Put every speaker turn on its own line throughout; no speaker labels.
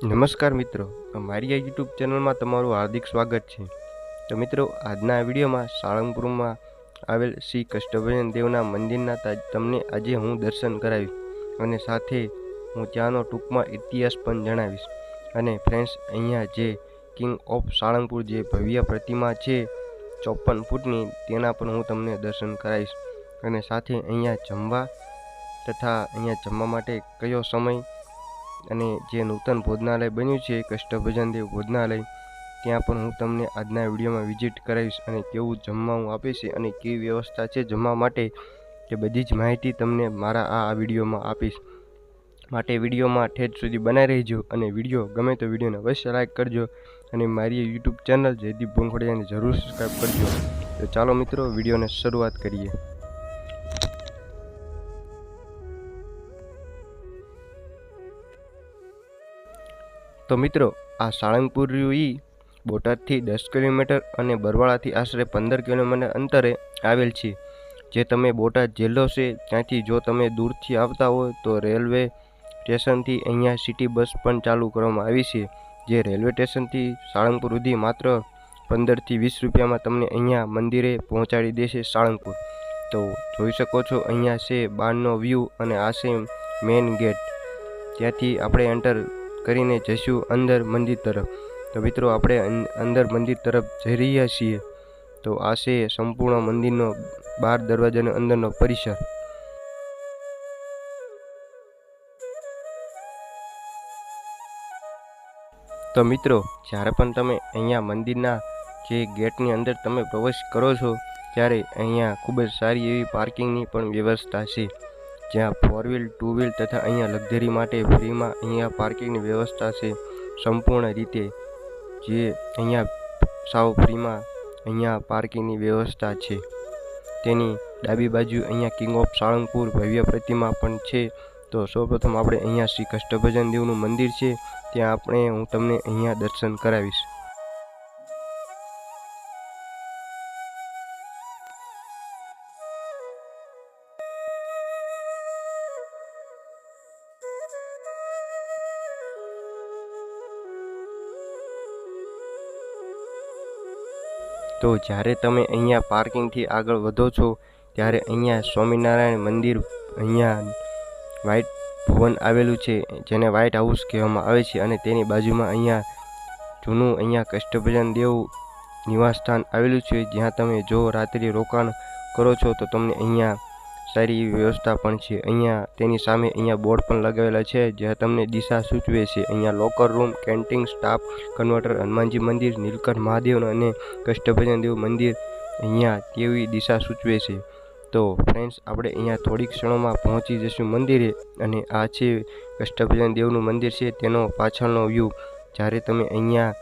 નમસ્કાર મિત્રો, મારી આ યુટ્યુબ ચેનલમાં તમારું હાર્દિક સ્વાગત છે। તો મિત્રો, આજના આ વિડીયોમાં સાળંગપુરમાં આવેલ શ્રી કષ્ટભંજન દેવના મંદિરના તમને આજે હું દર્શન કરાવીશ અને સાથે હું ત્યાંનો ટૂંકમાં ઇતિહાસ પણ જણાવીશ। અને ફ્રેન્ડ્સ, અહીંયા જે કિંગ ઓફ સાળંગપુર જે ભવ્ય પ્રતિમા છે 54 ફૂટની, તેના પણ હું તમને દર્શન કરાવીશ। અને સાથે અહીંયા જમવા તથા અહીંયા જમવા માટે કયો સમય અને જે નૂતન ભોજનાલય બન્યું છે કષ્ટભંજન દેવ ભોજનાલય, ત્યાં પણ હું તમને આજના વિડીયોમાં વિઝિટ કરાવીશ અને કેવું જમવાનું આપે છે અને કેવી વ્યવસ્થા છે જમવા માટે, તે બધી જ માહિતી તમને મારા આ વિડીયોમાં આપીશ। માટે વિડીયોમાં ઠેઠ સુધી બનાવી રહેજો અને વિડીયો ગમે તો વિડીયોને અવશ્ય લાઈક કરજો અને મારી યુટ્યુબ ચેનલ જયદીપ ભોંખડિયાને જરૂર સબસ્ક્રાઈબ કરજો। તો ચાલો મિત્રો, વિડીયોને શરૂઆત કરીએ। તો મિત્રો, આ સાળંગપુર બોટાદથી 10 કિલોમીટર અને બરવાળાથી આશરે 15 કિલોમીટર અંતરે આવેલ છે। જે તમે બોટાદ જિલ્લો છે ત્યાંથી જો તમે દૂરથી આવતા હોય તો રેલવે સ્ટેશનથી અહીંયા સિટી બસ પણ ચાલુ કરવામાં આવી છે, જે રેલવે સ્ટેશનથી સાળંગપુર સુધી માત્ર 15 થી 20 રૂપિયામાં તમને અહીંયા મંદિરે પહોંચાડી દેશે સાળંગપુર। તો જોઈ શકો છો, અહીંયા છે બહારનો વ્યૂ અને આ છે મેઇન ગેટ, ત્યાંથી આપણે એન્ટર કરીને જઈશું અંદર મંદિર તરફ। તો મિત્રો, આપણે અંદર મંદિર તરફ જઈ રહ્યા છીએ। તો આ છે સંપૂર્ણ મંદિરનો બાર દરવાજાનો અંદરનો પરિસર। તો મિત્રો, જ્યારે પણ તમે અહીંયા મંદિરના જે ગેટની અંદર તમે પ્રવેશ કરો છો ત્યારે અહીંયા ખૂબ જ સારી એવી પાર્કિંગની પણ વ્યવસ્થા છે, જ્યાં 4 વ્હીલ 2 વ્હીલ તથા અહીંયા લક્ઝરી માટે ફ્રીમાં અહીંયા પાર્કિંગની વ્યવસ્થા છે સંપૂર્ણ રીતે, જે અહીંયા સાવ ફ્રીમાં અહીંયા પાર્કિંગની વ્યવસ્થા છે। તેની ડાબી બાજુ અહીંયા કિંગ ઓફ સાળંગપુર ભવ્ય પ્રતિમા પણ છે। તો સૌપ્રથમ આપણે અહીંયા શ્રી કષ્ટભંજન દેવનું મંદિર છે ત્યાં હું તમને અહીંયા દર્શન કરાવીશ। તો જ્યારે તમે અહીંયા પાર્કિંગથી આગળ વધો છો ત્યારે અહીંયા સ્વામિનારાયણ મંદિર, અહીંયા વ્હાઇટ ભવન આવેલું છે જેને વ્હાઇટ હાઉસ કહેવામાં આવે છે, અને તેની બાજુમાં અહીંયા જૂનું અહીંયા કષ્ટભંજન દેવ નિવાસસ્થાન આવેલું છે, જ્યાં તમે જો રાત્રિ રોકાણ કરો છો તો તમને અહીંયા સારી એવી વ્યવસ્થા પણ છે। અહીંયા તેની સામે અહીંયા બોર્ડ પણ લગાવેલા છે જ્યાં તમને દિશા સૂચવે છે। અહીંયા locker room, canteen, staff converter, Hanumanji મંદિર, નીલકંઠ મહાદેવ અને કષ્ટભંજન દેવ મંદિર અહીંયા તેવી દિશા સૂચવે છે। તો ફ્રેન્ડ્સ, આપણે અહીંયા થોડીક ક્ષણોમાં પહોંચી જઈશું મંદિરે, અને આ છે કષ્ટભંજન દેવનું મંદિર છે તેનો પાછળનો વ્યૂ। જ્યારે તમે અહીંયા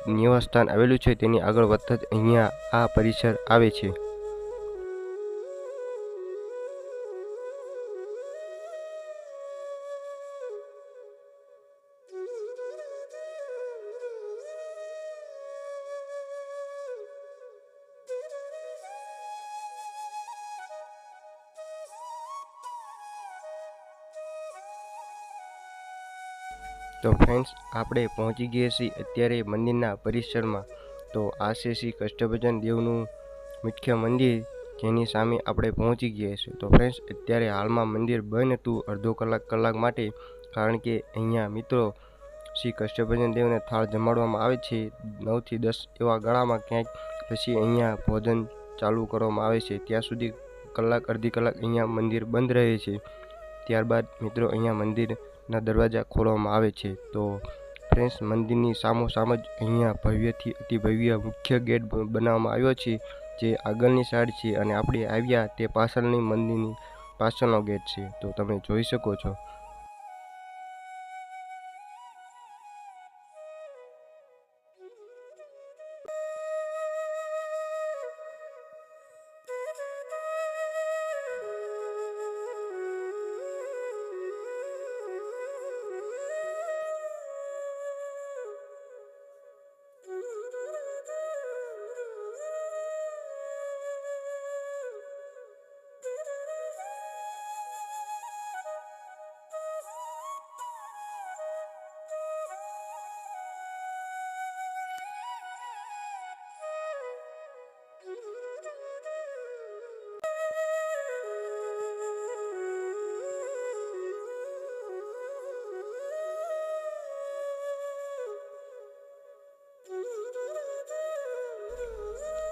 નિવાસસ્થાન આવેલું છે તેની આગળ વધતા જ અહીંયા આ પરિસર આવે છે। તો ફ્રેન્ડ્સ, આપણે પહોંચી ગયા છીએ અત્યારે મંદિરના પરિસરમાં। તો આ છે શ્રી કષ્ટભંજન દેવનું મુખ્ય મંદિર, જેની સામે આપણે પહોંચી ગયા છીએ। તો ફ્રેન્ડ્સ, અત્યારે હાલમાં મંદિર બંધ હતું અડધો કલાક માટે, કારણ કે અહીંયા મિત્રો શ્રી કષ્ટભંજન દેવને થાળ જમાડવામાં આવે છે 9 થી 10 એવા ગાળામાં ક્યાંક, પછી અહીંયા ભોજન ચાલુ કરવામાં આવે છે, ત્યાં સુધી અડધી કલાક અહીંયા મંદિર બંધ રહે છે। ત્યારબાદ મિત્રો અહીંયા મંદિરના દરવાજા ખોલવામાં આવે છે। તો ફ્રેન્ડ્સ, મંદિરની સામોસામ જ અહીંયા ભવ્યથી અતિ ભવ્ય મુખ્ય ગેટ બનાવવામાં આવ્યો છે, જે આગળની સાઈડ છે, અને આપણે આવ્યા તે પાછળની મંદિરની પાછળનો ગેટ છે। તો તમે જોઈ શકો છો।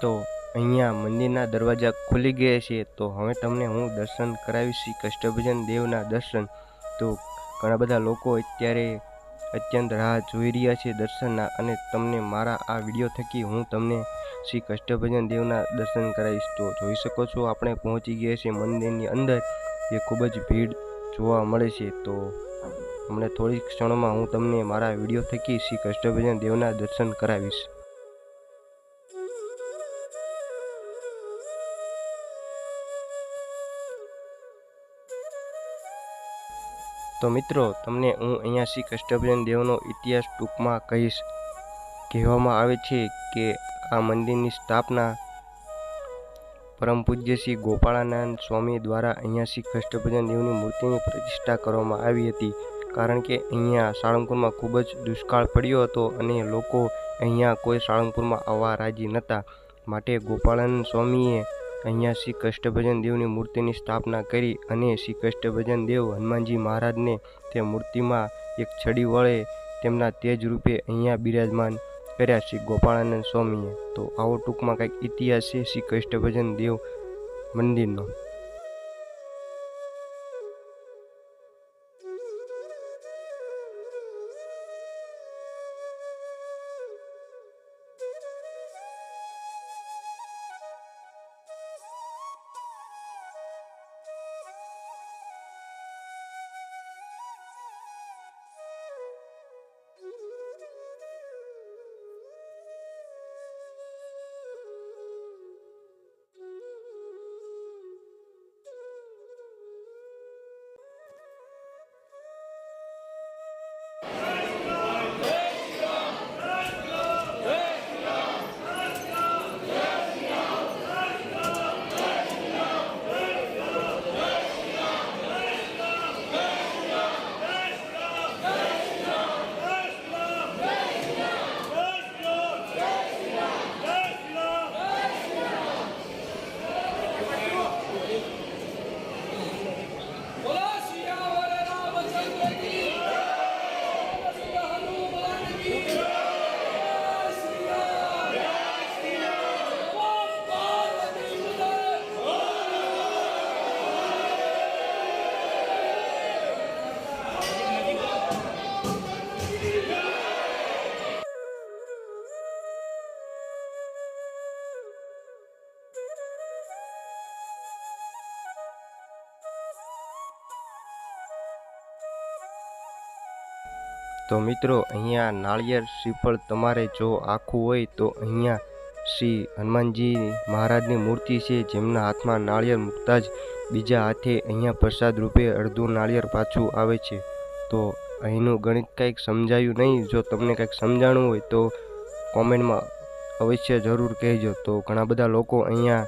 તો અહીંયા મંદિરના દરવાજા ખુલી ગયા છે, તો હવે તમને હું દર્શન કરાવીશ શ્રી કષ્ટભજન દેવના દર્શન. તો ઘણા બધા લોકો અત્યારે અત્યંત રાહ જોઈ રહ્યા છે દર્શનના, અને તમને મારા આ વિડીયો થકી હું તમને શ્રી કષ્ટભજન દેવના દર્શન કરાવીશ. તો જોઈ શકો છો આપણે પહોંચી ગયા છે મંદિરની અંદર. એ ખૂબ જ ભીડ જોવા મળે છે. તો હમણાં થોડી ક્ષણોમાં હું તમને મારા વિડીયો થકી શ્રી કષ્ટભજન દેવના દર્શન કરાવીશ. તો મિત્રો, તમને હું અહીંયા શ્રી કષ્ટભજન દેવનો ઇતિહાસ ટૂંકમાં કહીશ. કહેવામાં આવે છે કે આ મંદિરની સ્થાપના પરમ પૂજ્ય શ્રી ગોપાળાનંદ સ્વામી દ્વારા અહીંયા શ્રી કષ્ટભજન દેવની મૂર્તિની પ્રતિષ્ઠા કરવામાં આવી હતી. કારણ કે અહીંયા સાળંગપુરમાં ખૂબ જ દુષ્કાળ પડ્યો હતો અને લોકો અહીંયા કોઈ સાળંગપુરમાં આવવા રાજી નહોતા. માટે ગોપાળાનંદ સ્વામીએ અહીંયા શ્રી કષ્ટભજન દેવની મૂર્તિની સ્થાપના કરી અને શ્રી કષ્ટભજન દેવ હનુમાનજી મહારાજને તે મૂર્તિમાં એક છડી વડે તેમના તેજ રૂપે અહીંયા બિરાજમાન કર્યા શ્રી ગોપાળાનંદ સ્વામીએ. તો આવો ટૂંકમાં કંઈક ઇતિહાસ છે શ્રી કષ્ટભજન દેવ મંદિરનો. તો મિત્રો, અહીંયા નાળિયેર શ્રીફળ તમારે જો આખું હોય તો અહીંયા શ્રી હનુમાનજી મહારાજની મૂર્તિ છે, જેમના હાથમાં નાળિયેર મૂકતા જ બીજા હાથે અહીંયા પ્રસાદ રૂપે અડધું નાળિયેર પાછું આવે છે. તો અહીંનું ગણિત કંઈક સમજાયું નહીં. જો તમને કંઈક સમજાણું હોય તો કોમેન્ટમાં અવશ્ય જરૂર કહેજો. તો ઘણા બધા લોકો અહીંયા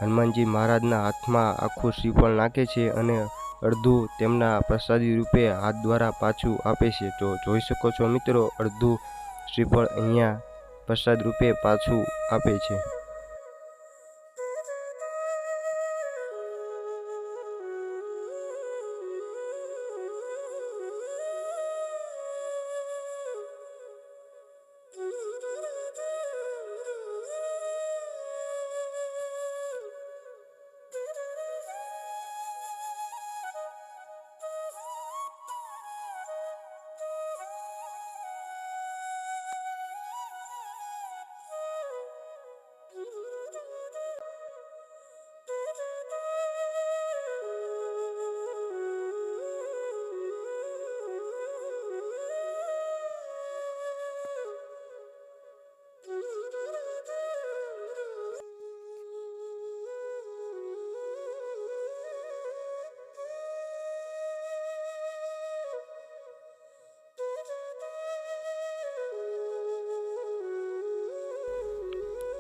હનુમાનજી મહારાજના હાથમાં આખું શ્રીફળ નાખે છે અને અડધું તેમના પ્રસાદી રૂપે હાથ દ્વારા પાછું આપે છે. તો જોઈ શકો છો મિત્રો, અડધું શ્રીફળ અહીંયા પ્રસાદ રૂપે પાછું આપે છે.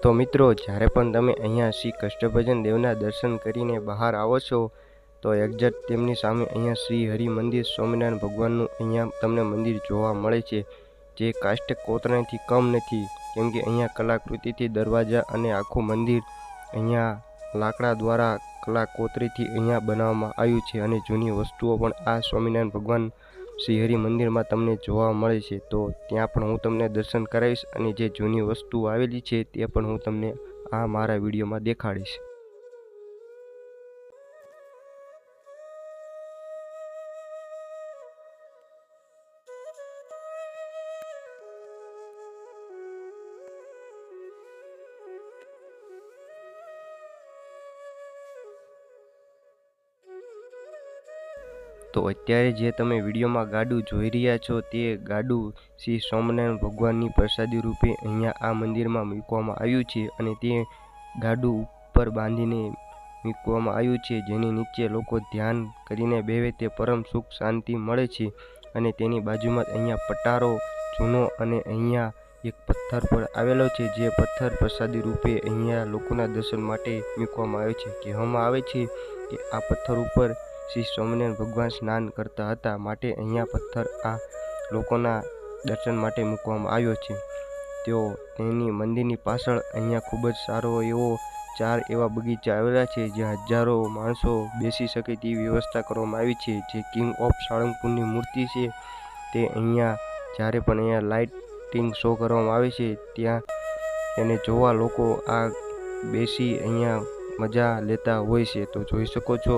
તો મિત્રો, જ્યારે પણ તમે અહીંયા શ્રી કષ્ટભજન દેવના દર્શન કરીને બહાર આવો છો તો એક્ઝેક્ટ તેમની સામે અહીંયા શ્રી હરિ મંદિર સ્વામિનારાયણ ભગવાનનું અહીંયા તમને મંદિર જોવા મળે છે, જે કાષ્ટ કોતરણીથી કમ નથી. કેમ કે અહીંયા કલાકૃતિથી દરવાજા અને આખું મંદિર અહીંયા લાકડા દ્વારા કલાકોતરીથી અહીંયા બનાવવામાં આવ્યું છે અને જૂની વસ્તુઓ પણ આ સ્વામિનારાયણ ભગવાન શ્રી હરિ મંદિરમાં તમને જોવા મળે છે. તો ત્યાં પણ હું તમને દર્શન કરાવીશ અને જે જૂની વસ્તુઓ આવેલી છે તે પણ હું તમને આ મારા વિડીયોમાં દેખાડીશ. તો અત્યારે જે તમે વિડીયોમાં ગાડું જોઈ રહ્યા છો તે ગાડું શ્રી સ્વામિનારાયણ ભગવાનની પ્રસાદી રૂપે અહીંયા આ મંદિરમાં મૂકવામાં આવ્યું છે અને તે ગાડું ઉપર બાંધીને મૂકવામાં આવ્યું છે, જેની નીચે લોકો ધ્યાન કરીને બેસે તે પરમ સુખ શાંતિ મળે છે. અને તેની બાજુમાં અહીંયા પટારો જૂનો અને અહીંયા એક પથ્થર પર આવેલો છે, જે પથ્થર પ્રસાદી રૂપે અહીંયા લોકોના દર્શન માટે મૂકવામાં આવે છે. કહેવામાં આવે છે કે આ પથ્થર ઉપર શ્રી સ્વામિનારાયણ ભગવાન સ્નાન કરતા હતા, માટે અહીંયા પથ્થર આ લોકોના દર્શન માટે મૂકવામાં આવ્યો છે. તેની મંદિરની પાછળ અહીંયા ખૂબ જ સારો એવો 4 એવા બગીચા આવેલા છે, જ્યાં હજારો માણસો બેસી શકે તેવી વ્યવસ્થા કરવામાં આવી છે. જે કિંગ ઓફ સાળંગપુરની મૂર્તિ છે તે અહીંયા જ્યારે પણ અહીંયા લાઇટિંગ શો કરવામાં આવે છે ત્યાં તેને જોવા લોકો આ બેસી અહીંયા મજા લેતા હોય છે. તો જોઈ શકો છો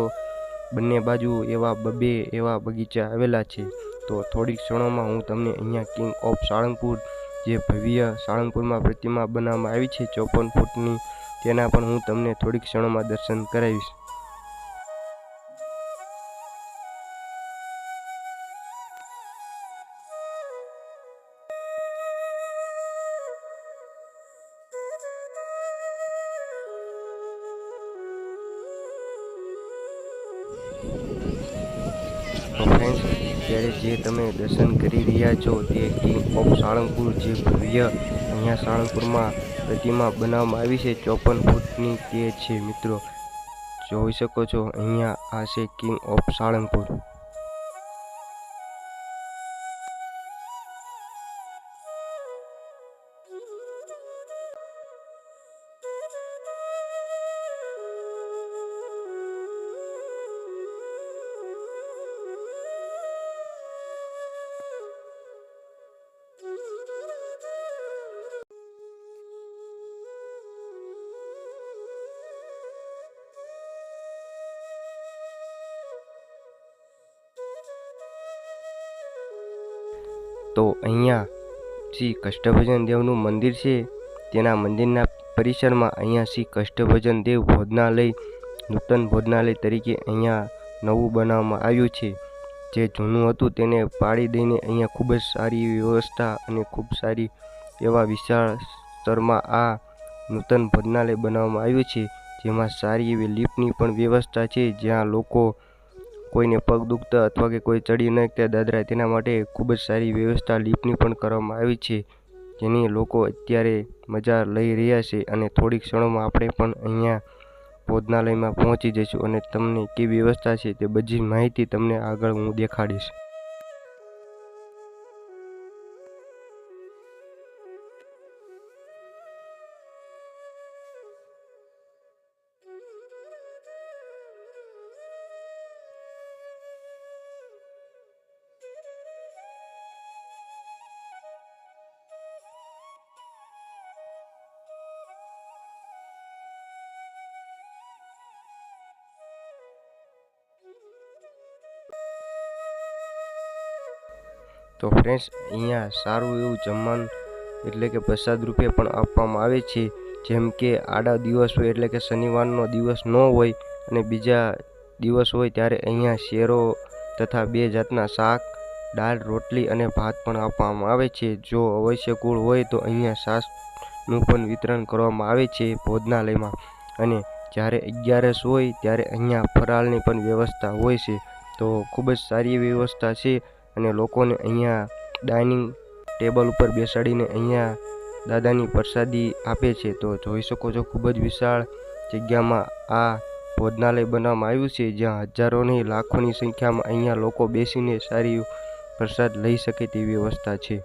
બંને બાજુ એવા 2 એવા બગીચા આવેલા છે. તો થોડીક ક્ષણોમાં હું તમને અહીંયા કિંગ ઓફ સાળંગપુર જે ભવ્ય સાળંગપુરમાં પ્રતિમા બનાવવામાં આવી છે 54 ફૂટની, તેના પણ હું તમને થોડીક ક્ષણોમાં દર્શન કરાવીશ. તો ફ્રેન્ડ્સ, અત્યારે જે તમે દર્શન કરી રહ્યા છો તે કિંગ ઓફ સાળંગપુર જે ભવ્ય અહીંયા સાળંગપુરમાં પ્રતિમા બનાવવામાં આવી છે 54 ફૂટની તે છે. મિત્રો જોઈ શકો છો અહીંયા આ છે કિંગ ઓફ સાળંગપુર. તો અહીંયા શ્રી કષ્ટભજન દેવનું મંદિર છે, તેના મંદિરના પરિસરમાં અહીંયા શ્રી કષ્ટભજન દેવ ભોજનાલય નૂતન ભોજનાલય તરીકે અહીંયા નવું બનાવવામાં આવ્યું છે. જે જૂનું હતું તેને પાડી દઈને અહીંયા ખૂબ જ સારી એવી વ્યવસ્થા અને ખૂબ સારી એવા વિશાળ સ્તરમાં આ નૂતન ભોજનાલય બનાવવામાં આવ્યું છે, જેમાં સારી એવી લિફ્ટની પણ વ્યવસ્થા છે, જ્યાં લોકો કોઈને પગ દુખતા અથવા કે કોઈ ચડી ન શકતા દાદરા તેના માટે ખૂબ જ સારી વ્યવસ્થા લિફ્ટની પણ કરવામાં આવી છે, જેની લોકો અત્યારે મજા લઈ રહ્યા છે. અને થોડીક ક્ષણોમાં આપણે પણ અહીંયા ભોજનાલયમાં પહોંચી જઈશું અને તમને કેવી વ્યવસ્થા છે તે બધી માહિતી તમને આગળ હું દેખાડીશ. તો ફ્રેન્ડ્સ, અહીંયા સારું એવું જમવાનું એટલે કે પ્રસાદ રૂપે પણ આપવામાં આવે છે. જેમ કે આડા દિવસ હોય એટલે કે શનિવારનો દિવસ ન હોય અને બીજા દિવસ હોય ત્યારે અહીંયા શેરો તથા 2 જાતના શાક, દાળ, રોટલી અને ભાત પણ આપવામાં આવે છે. જો અવશ્યકુળ હોય તો અહીંયા છાશનું પણ વિતરણ કરવામાં આવે છે ભોજનાલયમાં. અને જ્યારે 11 હોય ત્યારે અહીંયા ફરાળની પણ વ્યવસ્થા હોય છે. તો ખૂબ જ સારી વ્યવસ્થા છે અને લોકોને અહીંયા ડાઇનિંગ ટેબલ ઉપર બેસાડીને અહીંયા દાદાની પ્રસાદી આપે છે. તો જોઈ શકો છો ખૂબ જ વિશાળ જગ્યામાં આ ભોજનાલય બનાવવામાં આવ્યું છે, જ્યાં હજારોની લાખોની સંખ્યામાં અહીંયા લોકો બેસીને સારી પ્રસાદ લઈ શકે તેવી વ્યવસ્થા છે.